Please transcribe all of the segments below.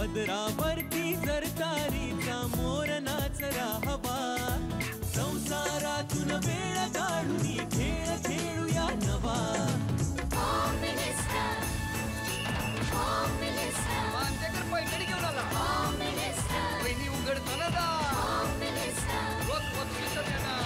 पदरावरती सरकारीचा मोर नाचरा हवा, संसारातून वेळ काढून खेळ खेळूया नवा. पैठणी घेऊन आला वहिनी उघडताना दा रोज पत्रिका देणार.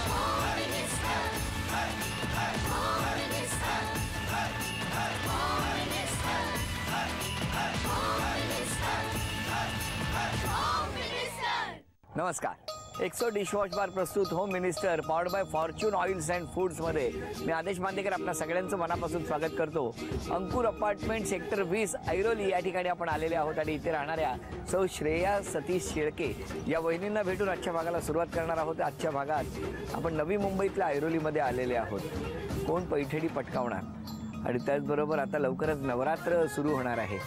नमस्कार. एक्सो डिशवॉश बार प्रस्तुत home minister powered by Fortune oils and foods मध्ये मी आदेश बांदेकर आपल्या सगळ्यांचं मनापासून स्वागत करतो. अंकुर अपार्टमेंट सेक्टर 20 ऐरोली या ठिकाणी आपण आलेले आहोत आणि इथे राहणाऱ्या सौ श्रेया सतीश शेळके या वहिनींना भेटून आजच्या भागाला सुरुवात करणार आहोत. आजच्या भागात आपण नवी मुंबईतल्या ऐरोलीमध्ये आलेले आहोत. कोण पैठणी पटकावणार आणि त्याचबरोबर आता लवकरच नवरात्र सुरू होणार आहे.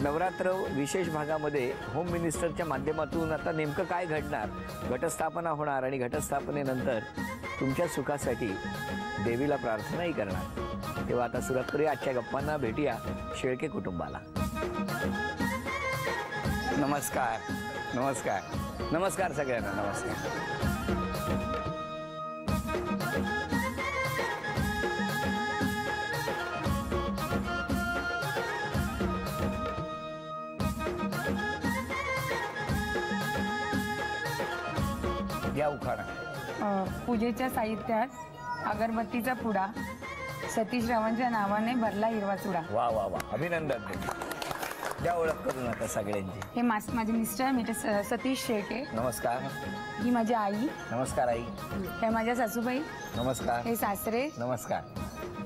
नवरात्र विशेष भागामध्ये होम मिनिस्टरच्या माध्यमातून आता नेमकं काय घडणार, घटस्थापना होणार आणि घटस्थापनेनंतर तुमच्या सुखासाठी देवीला प्रार्थनाही करणार. तेव्हा आता सुरुवात करूया आजच्या गप्पांना. भेटूया शेळके कुटुंबाला. नमस्कार नमस्कार नमस्कार सगळ्यांना. नमस्कार. या उखाणा. पूजेच्या साहित्यात अगरबत्तीचा पुडा, सतीश रावांच्या नावाने भरला हिरवा चुडा. वा वा वा, अभिनंदन. द्या ओळख करून आता सगळ्यांची. हे माझे मिस्टर म्हणजे सतीश शेळके. नमस्कार. ही माझी आई. नमस्कार आई. हे माझ्या सासूबाई. नमस्कार. हे सासरे. नमस्कार.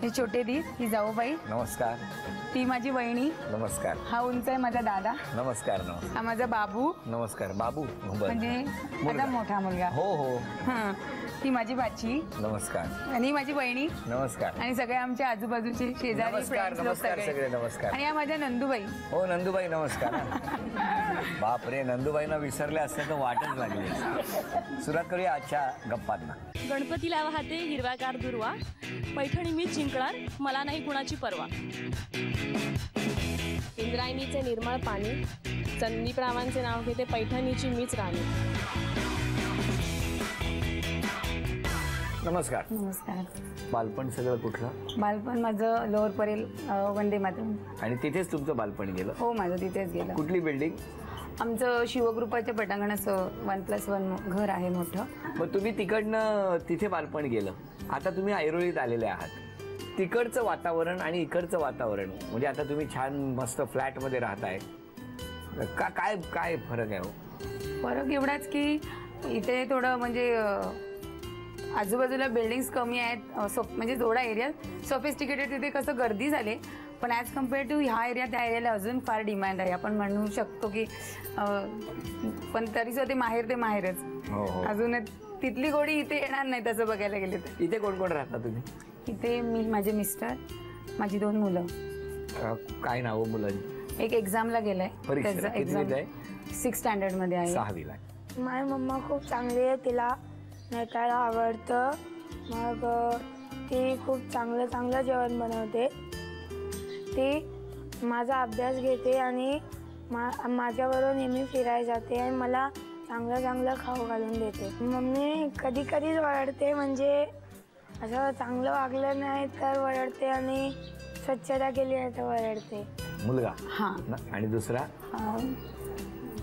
हे छोटे दीर, ही जाऊबाई. नमस्कार. ती माझी वहिनी. नमस्कार. हा उंच आहे माझा दादा. नमस्कार. नमस्कार. हा माझा बाबू. नमस्कार. बाबू म्हणजे माझा मोठा मुलगा. हो हो. हा, ती माझी बाची. नमस्कार. आणि माझी बहिणी. नमस्कार. आणि सगळे आमच्या आजूबाजूचे शेजारी. नमस्कार. नमस्कार सगळे. नमस्कार. आणि या माझ्या नंदुबाई. हो नंदुबाई. नमस्कार. बापरे, नंदुबाईंना विसरले असते तर वाटच लागली. सुरुवात करूया आजच्या गप्पांना. गणपतीला वाहते हिरवागार दुर्वा, पैठणी मी जिंकणार, मला नाही कुणाची परवा. इंद्रायणीचे निर्मळ पाणी, संदीपरावांचे नाव घेते, पैठणीची मीच राणी. नमस्कार. नमस्कार. बालपण सगळं कुठलं? बालपण माझं लोअर परेल वंदे मातरम. आणि तिथेच तुमचं बालपण गेलं? हो, माझं तिथेच गेलं. कुठली बिल्डिंग? आमचं शिवगृपाच्या पटांगण असं 1+1 घर आहे मोठं. मग तुम्ही तिकडनं तिथे बालपण गेलं, आता तुम्ही ऐरोलीत आलेले आहात. तिकडचं वातावरण आणि इकडचं वातावरण म्हणजे आता तुम्ही छान मस्त फ्लॅटमध्ये राहताय, काय काय फरक आहे? फरक एवढाच की इथे थोडं म्हणजे आजूबाजूला बिल्डिंग्स कमी आहेत, म्हणजे थोडा एरिया सोफिस्टिकेटेड. तिथे कसं गर्दी झाली, पण ॲज कम्पेअर टू ह्या एरिया त्या एरियाला अजून फार डिमांड आहे. आपण म्हणू शकतो की पण तरीसुद्धा ते माहेरच. अजून तिथली गोडी इथे येणार नाही तसं बघायला गेले तर. इथे कोण कोण राहता तुम्ही? इथे मी, माझे मिस्टर, माझी 2 मुलं. काय नाव मुलांची? एक एक्झामला गेलाय, त्याचा एक्झाम 6th स्टँडर्डमध्ये आहे. 6वीला. माझी मम्मा खूप चांगली आहे, तिला नटायला आवडतं. मग ती खूप चांगलं जेवण बनवते. ती माझा अभ्यास घेते आणि माझ्याबरोबर नेहमी फिरायला जाते आणि मला चांगलं खाऊ घालून देते. मम्मी कधी वरडते, म्हणजे असं चांगलं वागलं नाही तर वरडते आणि स्वच्छता केली नाही तर वरडते. मुलगा? हां. आणि दुसरा?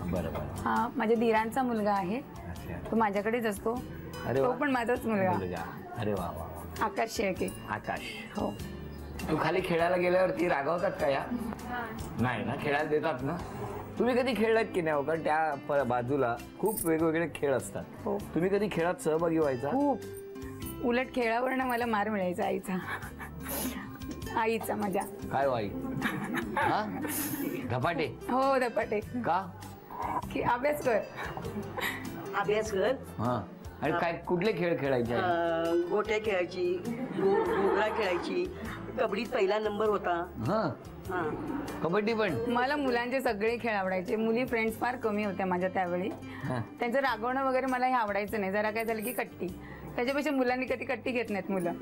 बरोबर. हा माझ्या दीरांचा मुलगा आहे, तो माझ्याकडेच असतो. तो पण माझाच मुलगा. अरे वा वा. आकाश शेळके. आकाश. हो. तू खाली खेळायला गेल्यावरती रागावतात का या? नाही ना, खेळायला देतात ना. तुम्ही कधी खेळलात की नाही? कारण त्या बाजूला खूप वेगवेगळे खेळ असतात. हो. तुम्ही कधी खेळात सहभागी व्हायचा? खूप. उलट खेळावरनं मला मार मिळायचा आईचा माझ्या. काय वाई? धपाटे? हो, धपाटे. का? की अभ्यास कर. हा. आणि काय कुठले खेळ खेळायचे? गोट्या खेळायची, घोगरा खेळायची, कबड्डीत पहिला नंबर होता. हा. कबड्डी पण? मला मुलांचे सगळे खेळ आवडायचे. मुली फ्रेंड्स फार कमी होत्या माझ्या त्यावेळी. त्यांचं रागवणं वगैरे मला हे आवडायचं नाही. जरा काय झालं की कट्टी. त्याच्यापेक्षा मुलांनी कधी कट्टी घेत नाहीत मुलं.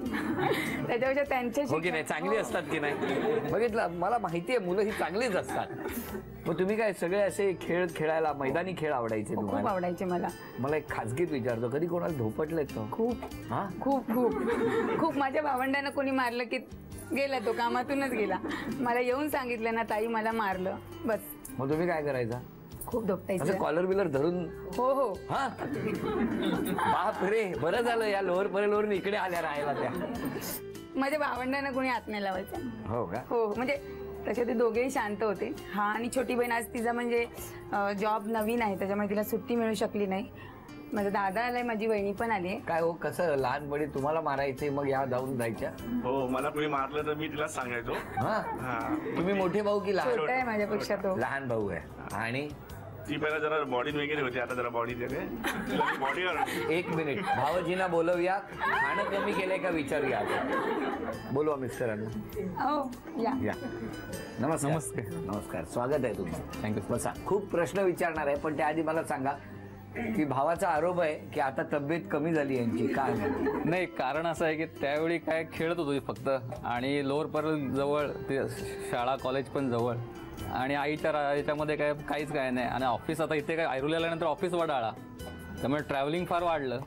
त्याच्यापेक्षा त्यांच्याशी हो की नाही, चांगली असतात की नाही. बघितलं, मला माहिती आहे मुलं ही चांगलीच असतात. मग तुम्ही काय सगळे असे खेळ खेळायला, मैदानी खेळ आवडायचे खूप तुम्हाला? आवडायचे मला. मला एक खाजगीत विचारतो, कधी कोणाला धोपटलेत तो? खूप हा, खूप खूप खूप. माझ्या भावंडांना कोणी मारलं की गेला, तो कामातूनच गेला. मला येऊन सांगितलं ना, ताई मला मारलं, बस. मग तुम्ही काय करायचा? खूप असं धोपटायचं. कॉलर बिलर धरून? हो हो. हा, बाप रे, बरं झालं या लोअर परेलवरून इकडे आल्या राहायला त्या. माझ्या भावंडांना कोणी हात नाही लावायचं. हो का? हो, म्हणजे तसे ते दोघेही शांत होते. हा, आणि छोटी बहीण आज तिचा म्हणजे जॉब नवीन आहे, त्याच्यामुळे तिला सुट्टी मिळू शकली नाही. माझा दादा आलाय, माझी वहिनी पण आली. काय हो, कसं लहानपणी तुम्हाला मारायचे मग या जाऊन जायच्या? हो, मला कोणी मारलं तर मी तिला सांगायचो. हा, तुम्ही मोठे भाऊ की लहान? छोटा आहे माझ्यापेक्षा तो. लहान भाऊ आहे. आणि ती पहिला जरा बॉडी वगैरे होती, आता जरा बॉडी देते. बॉडी एक मिनिट, भावजींना बोलवूया. खाणं कमी केलंय का विचारूया. बोलवा मिस्टरांना. हो, या. नमस्कार. नमस्कार, स्वागत आहे तुमचं. थँक्यू. बसा. खूप प्रश्न विचारणार आहे, पण त्याआधी मला सांगा की भावाचा आरोप आहे की आता तब्येत कमी झाली यांची, काय? नाही, कारण असं आहे की त्यावेळी काय खेळत होतो फक्त, आणि लोअर परल जवळ, ते शाळा कॉलेज पण जवळ, आणि आईच्या याच्यामध्ये काहीच काय नाही. आणि ऑफिस आता इथे काय ऐरोली आल्यानंतर ऑफिस वडाळा, त्यामुळे ट्रॅव्हलिंग फार वाढलं.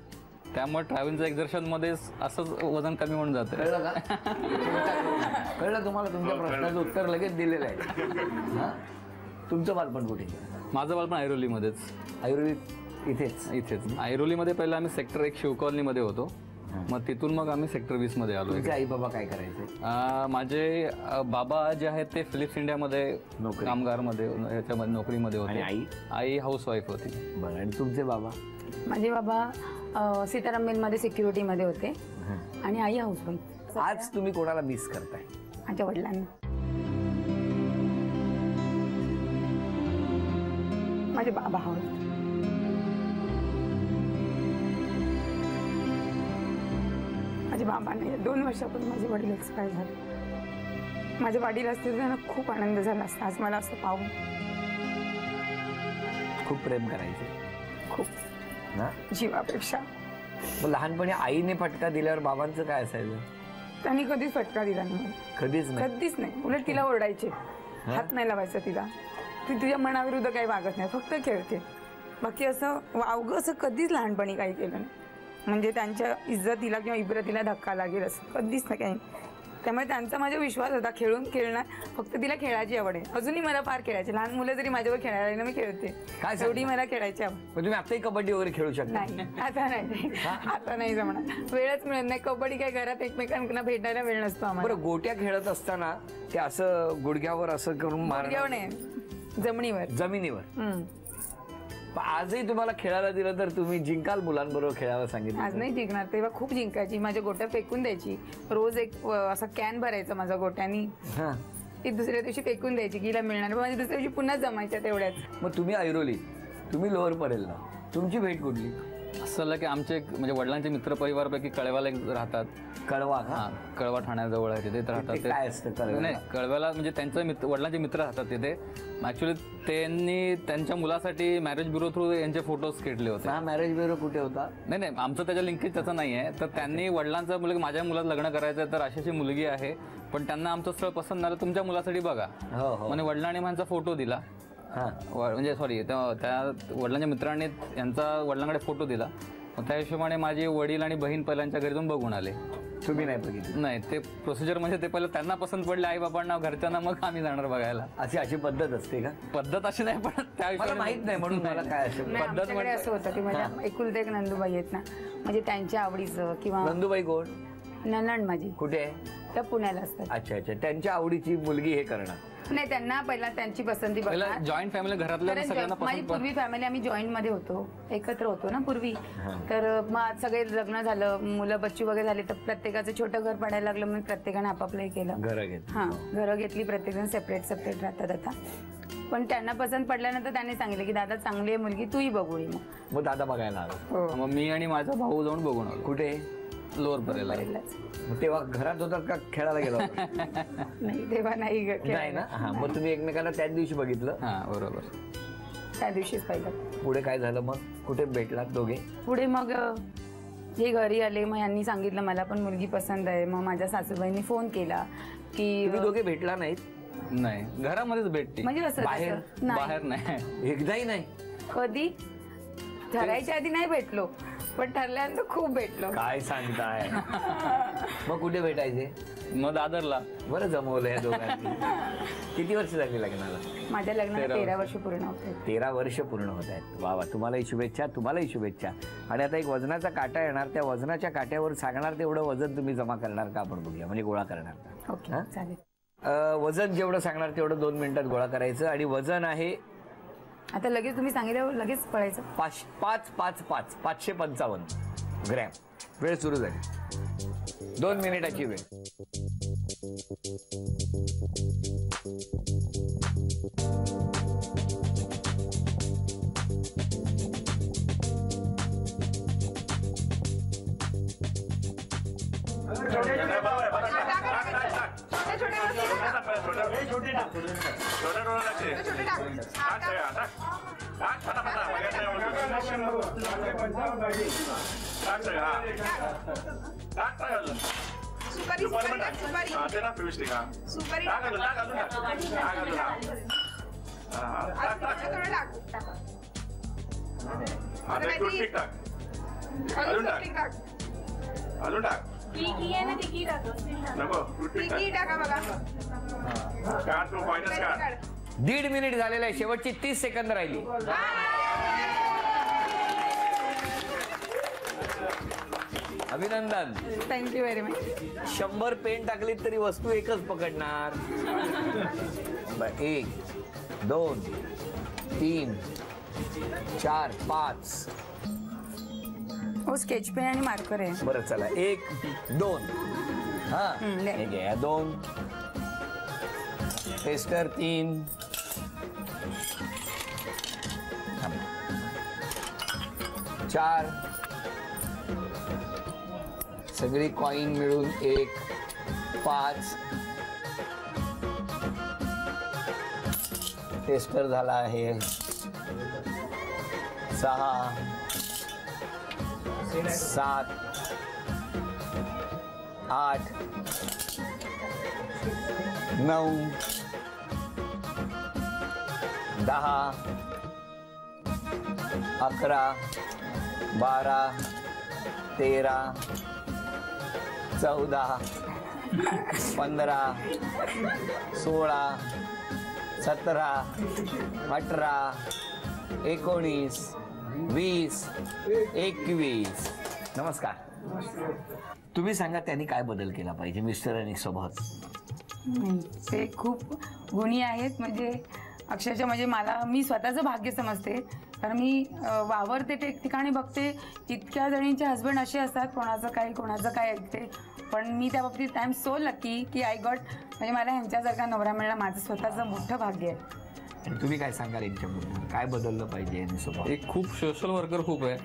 त्यामुळे ट्रॅव्हलिंगच्या एक्झर्शनमध्येच असंच वजन कमी होऊन जातं. कळलं का? कळलं तुम्हाला? तुमच्या प्रश्नाचं उत्तर लगेच दिलेलं आहे. हा, तुमचं बालपण कुठे? माझं बालपण ऐरोलीमध्येच. ऐरोली इथेच? ऐरोलीमध्ये पहिलं आम्ही सेक्टर 1 शिव कॉलनीमध्ये होतो. मग तिथून मग आम्ही सेक्टर 20 मध्ये आलो. तुमचे आई बाबा काय करायचे? माझे बाबा जे आहेत ते फिलिप्स इंडियामध्ये कामगारमध्ये याच्यामध्ये नोकरीमध्ये होते. आई हाऊसवाईफ होती. बरं. आणि तुमचे बाबा? माझे बाबा सीताराम मिलमध्ये सिक्युरिटीमध्ये होते, आणि आई हाऊसवाईफ. आज तुम्ही कोणाला मिस करताय? माझ्या वडिलांना. माझे बाबा हवं. माझे बाबा नाही, 2 वर्षापूर्वी माझे वडील एक्सपायर झाले. माझे वडील असते तर त्यांना खूप आनंद झाला असता आज मला असं पाहून. खूप प्रेम करायचे? खूप ना, जीवापेक्षा. मग लहानपणी आईने फटका दिल्यावर बाबांचं काय असायचं? त्यांनी कधीच फटका दिला नाही. कधीच नाही. उलट तिला ओरडायचे, हात नाही लावायचा तिला. ती तुझ्या मनाविरुद्ध काही वागत नाही, फक्त खेळते. बाकी असं वावगं असं कधीच लहानपणी काही केलं नाही. म्हणजे त्यांच्या इज्जतीला किंवा इब्रतीला धक्का लागेल असं कधीच नाही काही. त्यामुळे त्यांचा माझा विश्वास होता खेळणार. फक्त तिला खेळायची आवड आहे. अजूनही मला फार खेळायची. लहान मुलं जरी माझ्यावर खेळायला मी खेळते. काय एवढी मला खेळायची आवड. तुम्ही आताही कबड्डी वगैरे खेळू शकता? नाही, आता नाही जमणार. वेळच मिळत नाही. कबड्डी काय घरात एकमेकांना भेटायला वेळ नसतो आम्हाला. बरं, गोट्या खेळत असताना ते असं गुडघ्यावर असं करून गुडघ्यावर नाही, जमिनीवर. आजही तुम्हाला खेळायला दिलं तर तुम्ही जिंकाल मुलांबरोबर खेळायला सांगितलं? आज नाही जिंकणार. तेव्हा खूप जिंकायची. माझ्या गोट्या फेकून द्यायची. रोज एक असा कॅन भरायचा माझा गोट्यानी. ती दुसऱ्या दिवशी फेकून द्यायची की हिला मिळणार. माझ्या दुसऱ्या दिवशी पुन्हा जमायच्या तेवढ्याच. मग तुम्ही ऐरोली, तुम्ही लोअर परेलला, तुमची भेट कुठली? असं झालं की आमचे म्हणजे वडिलांचे मित्र परिवारपैकी कळव्याला राहतात. कळवा? हां, कळवा ठाण्याजवळ आहे, तिथे राहतात. काय असतं कळवा? नाही, कळव्याला म्हणजे त्यांचं वडिलांचे मित्र राहतात तिथे. ॲक्च्युली त्यांनी त्यांच्या मुलासाठी मॅरेज ब्युरो थ्रू यांचे फोटोज खेळले होते. हा, मॅरेज ब्युरो कुठे होता? नाही, आमचं त्याच्या लिंकेज त्याचं नाही आहे. तर त्यांनी वडिलांचं मुलगा, माझ्या मुलाचं लग्न करायचं आहे तर अशी मुलगी आहे, पण त्यांना आमचं स्थळ पसंत झालं, तुमच्या मुलासाठी बघा. म्हणजे वडिलांनी माझा फोटो दिला. म्हणजे सॉरी, त्या वडिलांच्या मित्रांनी यांचा वडिलांकडे फोटो दिला. त्या हिशोबाने माझे वडील आणि बहीण पहिल्यांच्या घरी जाऊन बघून आले. तुम्ही नाही बघितलं? नाही, ते प्रोसिजर म्हणजे ते पहिलं त्यांना पसंत पडले आई बाबांना, घरच्यांना, मग आम्ही जाणार बघायला. अशी पद्धत असते का? पद्धत अशी नाही, पण त्या हिशोबाने माहित नाही म्हणून मला काय असेल पद्धत. असं होतं की माझ्या एकुलते एक नंदुबाई आहेत ना, म्हणजे त्यांच्या आवडीचं. किंवा नंदुबाई कोण? ननंद माझी. कुठे आहे? त्या पुण्याला असतात. अच्छा, त्यांच्या आवडीची मुलगी हे करणार? नाही, त्यांना पहिला त्यांची पसंती बघणार. जॉईंट फॅमिली घरातल्या सगळ्यांना माझी पूर्वी फॅमिली आम्ही जॉईंट मध्ये होतो, एकत्र होतो ना पूर्वी. तर मग सगळे लग्न झालं, मुलं बच्ची वगैरे झाले, तर प्रत्येकाचं छोटं घर पडायला लागलं. मग प्रत्येकाने आपापलं हे केलं. घरं घेतली. प्रत्येकजण सेपरेट राहतात आता. पण त्यांना पसंत पडल्यानंतर त्यांनी सांगितलं की दादा चांगली आहे मुलगी, तूही बघू. मग दादा बघायला आलो. मग मी आणि माझा भाऊ जाऊन बघून आलो. कुठे? लोअर परेलला. तेव्हा घरात होतात का खेळायला गेलो? नाही, तेव्हा नाही ना. मग तुम्ही एकमेकांना त्याच दिवशी बघितलं? हा, बरोबर, त्या दिवशीच पाहिलं. पुढे काय झालं मग? कुठे भेटलात दोघे? पुढे मग हे घरी आले, मग यांनी सांगितलं मला पण मुलगी पसंत आहे. मग माझ्या सासूबाईंनी फोन केला की तुम्ही दोघे भेटला नाहीत? नाही, घरामध्येच भेटते. म्हणजे कसं बाहेर? कसं? नाही. बाहेर नाही. एकदाही नाही? कधी ठरायच्या आधी नाही भेटलो, पण ठरल्यानंतर खूप भेटलो. काय सांगताय? मग कुठे भेटायचे? मग दादरला. बरं जमवलं या दोघांनी. किती वर्ष लागली लग्नाला? माझ्या लग्नाला 13 वर्ष पूर्ण होते. 13 वर्ष पूर्ण होत आहेत. वा वा, तुम्हालाही शुभेच्छा, तुम्हालाही शुभेच्छा. आणि आता एक वजनाचा काटा येणार, त्या वजनाच्या काट्यावर सांगणार तेवढं वजन तुम्ही जमा करणार का आपण बघूया, म्हणजे गोळा करणार का? ओके, हा? चालेल. वजन जेवढं सांगणार तेवढं 2 मिनिटात गोळा करायचं. आणि वजन आहे आता लगेच तुम्ही सांगितल्यावर लगेच पळायचं. 555 ग्रॅम. वेळ सुरू झाली. 2 मिनिटाची वेळ. दीड मिनिट झालेला आहे. शेवटची 30 सेकंद राहिली. अभिनंदन. Thank you very much. 100 पेन टाकलीत तरी वस्तू एकच पकडणार. 1 2 3 4 5. हो, स्केच पेन आणि मार्कर आहे. बरं चला, 1 2. हा, दे. हे घ्या 2. टेस्टर 3. 4. सगळी कॉइन मिळून 1 5. टेस्टर झाला आहे 6 7 8 9 10 11 12 13 14 15 16 17 18 19 20 21. नमस्कार. तुम्ही सांगा त्यांनी काय बदल केला पाहिजे मिस्टर आणि स्वभावात? ते खूप गुणी आहेत. म्हणजे अक्षरशः म्हणजे मी स्वतःचं भाग्य समजते. कारण मी वावरते ते ठिकाणी बघते, इतक्या जणींचे हस्बंड असे असतात, कोणाचं काय ऐकते. पण मी त्या बाबतीत आय एम सो लकी की आय गॉट, म्हणजे मला ह्यांच्यासारखा नवरा मिळणं माझं स्वतःचं मोठं भाग्य आहे. आणि तुम्ही काय सांगाल यांच्याबद्दल? काय बदललं पाहिजे यांनी स्वभाव? एक खूप सोशल वर्कर खूप आहे.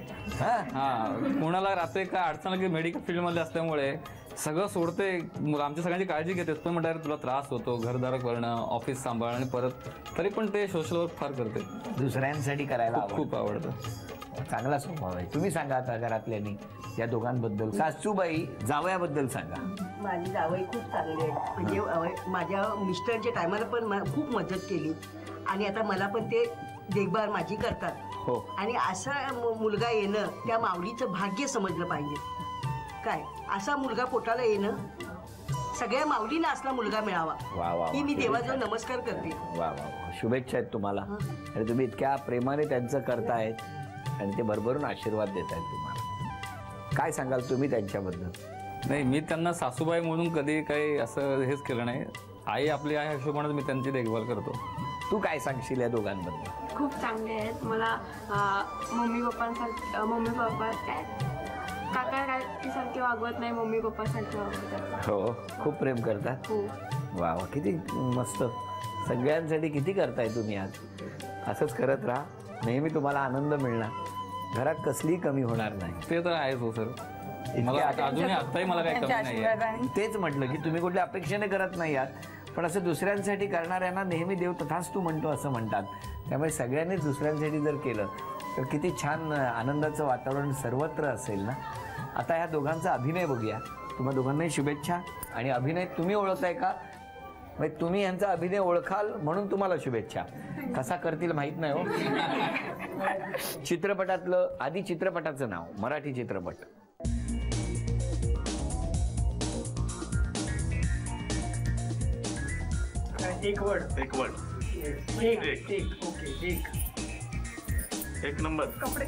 कोणाला रात्री काय अडचण की मेडिकल फील्डमध्ये असल्यामुळे सगळं सोडते, आमच्या सगळ्यांची काळजी घेते. पण म्हणतात तुला त्रास होतो, घरदार करणं, ऑफिस सांभाळणं, आणि परत तरी पण ते सोशल वर्क फार करते. दुसऱ्यांसाठी करायला खूप आवडतं. चांगला स्वभाव आहे. तुम्ही सांगा आता घरातल्यानी या दोघांबद्दल. सासूबाई, जावयाबद्दल सांगा. माझी जावई खूप चांगली आहे. म्हणजे माझ्या मिस्टरच्या टायमाला पण खूप मदत केली आणि आता मला पण ते देखभाल माझी करतात. हो. आणि असा मुलगा येणं त्या माऊलीचं भाग्य समजलं पाहिजे. काय असा मुलगा पोटाला येणं, सगळ्या माऊलींना असला मुलगा मिळावा. वा वा, ही मी देवाजवळ नमस्कार करते. वा वा, शुभेच्छा आहेत तुम्हाला. आणि तुम्ही इतक्या प्रेमाने त्यांचं करतायत आणि ते भरभरून आशीर्वाद देत आहेत तुम्हाला. काय सांगाल तुम्ही त्यांच्याबद्दल? नाही, मी त्यांना सासूबाई म्हणून कधी काही असं हेच केलं नाही. आई आपली आहे हिशोबाने मी त्यांची देखभाल करतो. तू काय सांगशील या दोघांबद्दल? खूप चांगले आहेत. मला मम्मी पप्पा काय काका काकीसारखे वागवत नाही, मम्मी पप्पासारखे वागवतात. हो, खूप प्रेम करतात. हो. वा वा, किती मस्त. सगळ्यांसाठी किती करताय तुम्ही आज. असंच करत राहा, नेहमी तुम्हाला आनंद मिळणार, घरात कसलीही कमी होणार नाही. ते तर आहेच हो सर. मला अजूनही आत्ताही मला काही कमी नाही. तेच म्हटलं की तुम्ही कुठल्या अपेक्षेने करत नाही आहात, पण असं दुसऱ्यांसाठी करणाऱ्यांना नेहमी देव तथास्तु म्हणतो असं म्हणतात. त्यामुळे सगळ्यांनीच दुसऱ्यांसाठी जर केलं तर किती छान आनंदाचं वातावरण सर्वत्र असेल ना. आता ह्या दोघांचा अभिनय बघूया. तुम्हा दोघांनाही शुभेच्छा. आणि अभिनय तुम्ही ओळखताय का? म्हणजे तुम्ही यांचा अभिनय ओळखाल म्हणून तुम्हाला शुभेच्छा. कसा करतील माहित नाही हो. चित्रपटातलं आधी चित्रपटाचं नाव, मराठी चित्रपट. एक वर्ड एक नंबर. कपडे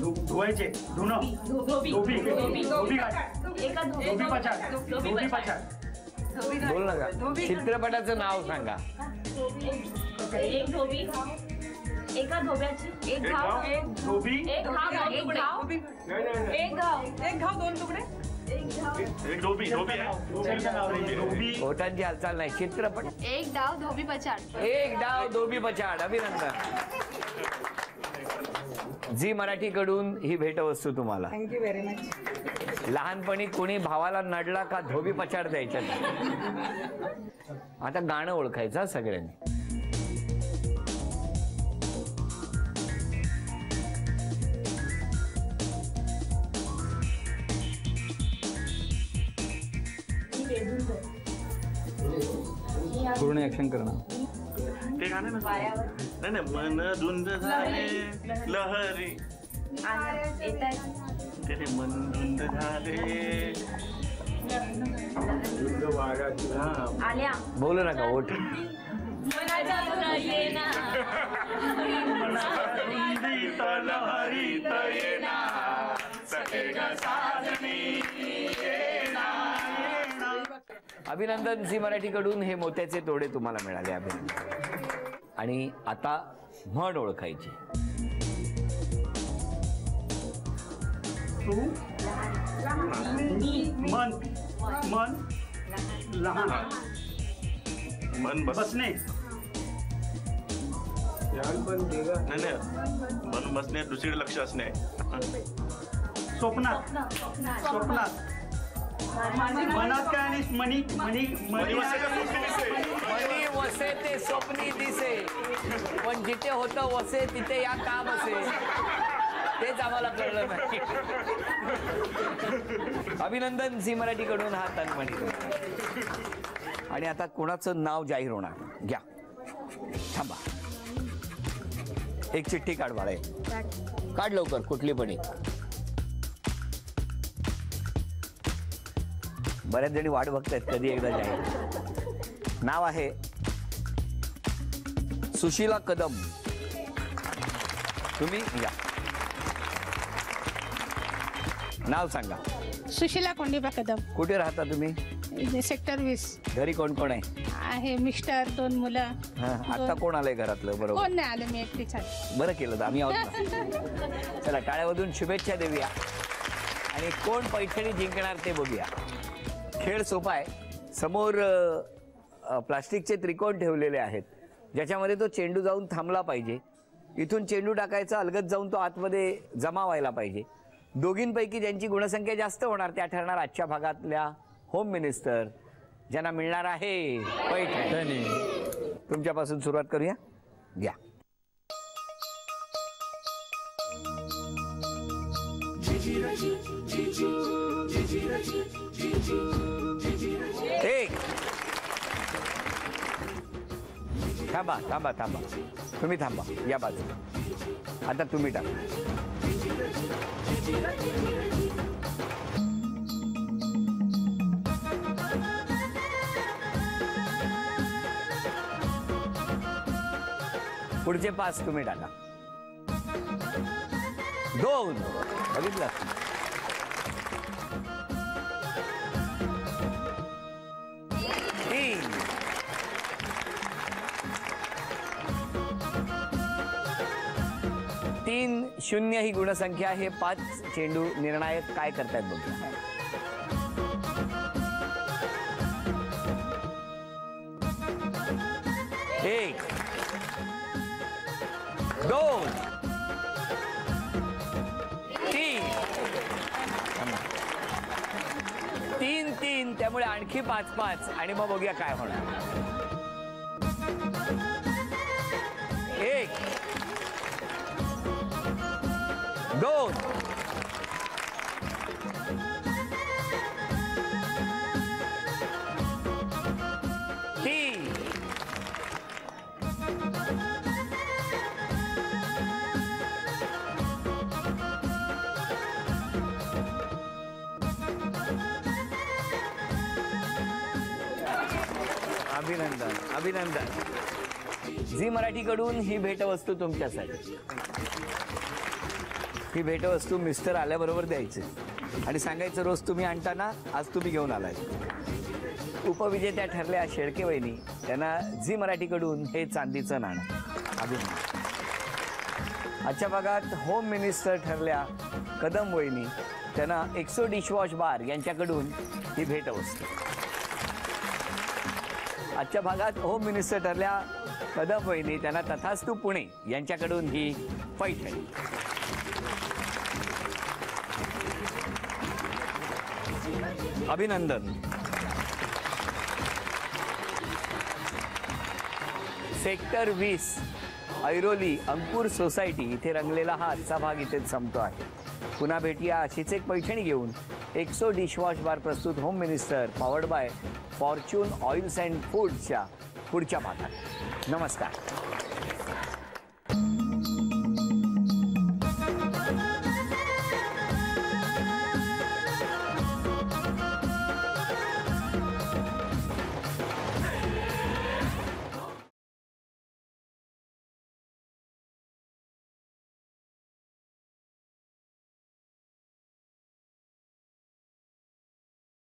धुवायचे, धुणं, धोबी पछाड. बोल ना का. चित्रपटाचं नाव सांगा. एक धोबी, एका धोब्याची एक घाव, धोबी, एक घाव, दोन तुकडे, एक धोबी आहे. ओठांची हालचाल नाही. चित्रपट. एक डाव धोबी पछाड. एक डाव धोबी पछाड. अभिनंदन. झी मराठीकडून ही भेटवस्तू तुम्हाला. Thank you very much. लहानपणी कोणी भावाला नडला का धोबी पछाड द्यायच्या. आता गाणं ओळखायचं सगळ्यांनी. पूर्ण ऍक्शन करणं. ते गाणं ना. नाही मन धुंद झाले लहरी. ते मन धुंद झाले. आल्या बोलू नका. ओठ. अभिनंदन. झी मराठीकडून हे मोत्याचे तोडे तुम्हाला मिळाले. अभिनंदन. आणि आता म्हण ओळखायची. मन लहान. मन बसणे. नाही मन बसणे दुसरीकडे लक्ष असणे. स्वप्नात मनात काय आणि मनी वसे ते स्वप्नी दिसे, पण जिथे होतं वसे तिथे या काम असे. तेच आम्हाला कळलं नाही. अभिनंदन. झी मराठीकडून हा तन्मणी. आणि आता कोणाचं नाव जाहीर होणार. घ्या. थांबा. एक चिठ्ठी काढ बाळा. काढ लवकर. कुठली पण एक. बऱ्याच जणी वाट बघतायत कधी एकदा जाहीर. नाव आहे सुशीला कदम. तुम्ही या. नाव सांगा. सुशीला कोंडीबा कदम. कुठे राहता तुम्ही? सेक्टर 20. घरी कोण कोण आहे? मिस्टर, 2 मुलं. आता कोण आलंय घरातलं? बरोबर. कोण नाही आलं, मी एकटीच आले. बरं केलं. आम्ही आहोत ना. चला टाळ्यामधून शुभेच्छा देऊया. आणि कोण पैठणी जिंकणार ते बघूया. खेळ सोपा आहे. समोर प्लास्टिकचे त्रिकोण ठेवलेले आहेत, ज्याच्यामध्ये तो चेंडू जाऊन थांबला पाहिजे. इथून चेंडू टाकायचा, अलगद जाऊन तो आतमध्ये जमा व्हायला पाहिजे. दोघींपैकी ज्यांची गुणसंख्या जास्त होणार त्या ठरणार आजच्या भागातल्या होम मिनिस्टर, ज्यांना मिळणार आहे पैठणी. तुमच्यापासून सुरुवात करूया. घ्या. एक. थांबा थांबा थांबा. तुम्ही थांबा. या बाजूला. आता तुम्ही टाका. पुढचे 5 तुम्ही टाका. 2. बघितलं. 3. 3-0 ही गुणसंख्या. हे 5 चेंडू निर्णायक काय करतायत बघूया. 1 2 3. त्यामुळे आणखी 5-5 आणि मग बघूया काय होणार. 1 2 3 अभिनंदन अभिनंदन. झी मराठीकडून ही भेटवस्तू तुमच्यासाठी. ही भेटवस्तू मिस्टर आल्याबरोबर द्यायची आणि सांगायचं रोज तुम्ही आणताना आज तुम्ही घेऊन आलाय. उपविजेत्या ठरल्या शेळके वहिनी, त्यांना झी मराठीकडून हे चांदीचं नाणं. अभिनंदन. आजच्या भागात होम मिनिस्टर ठरल्या कदम वहिनी, त्यांना एक्सो डिशवॉश बार यांच्याकडून ही भेटवस्तू. आजच्या भागात होम मिनिस्टर ठरल्या कदम वहिनी, त्यांना तथास्तू पुणे यांच्याकडून ही पैठणी. अभिनंदन. सेक्टर 20 ऐरोली अंकुर सोसायटी इथे रंगलेला हा आजचा भाग इथेच संपतो आहे. पुन्हा भेटूया अशीच एक पैठणी घेऊन. एक्सो डिशवॉश बार प्रस्तुत home minister powered by Fortune oils and फूड्सच्या पुढच्या भागात. नमस्कार.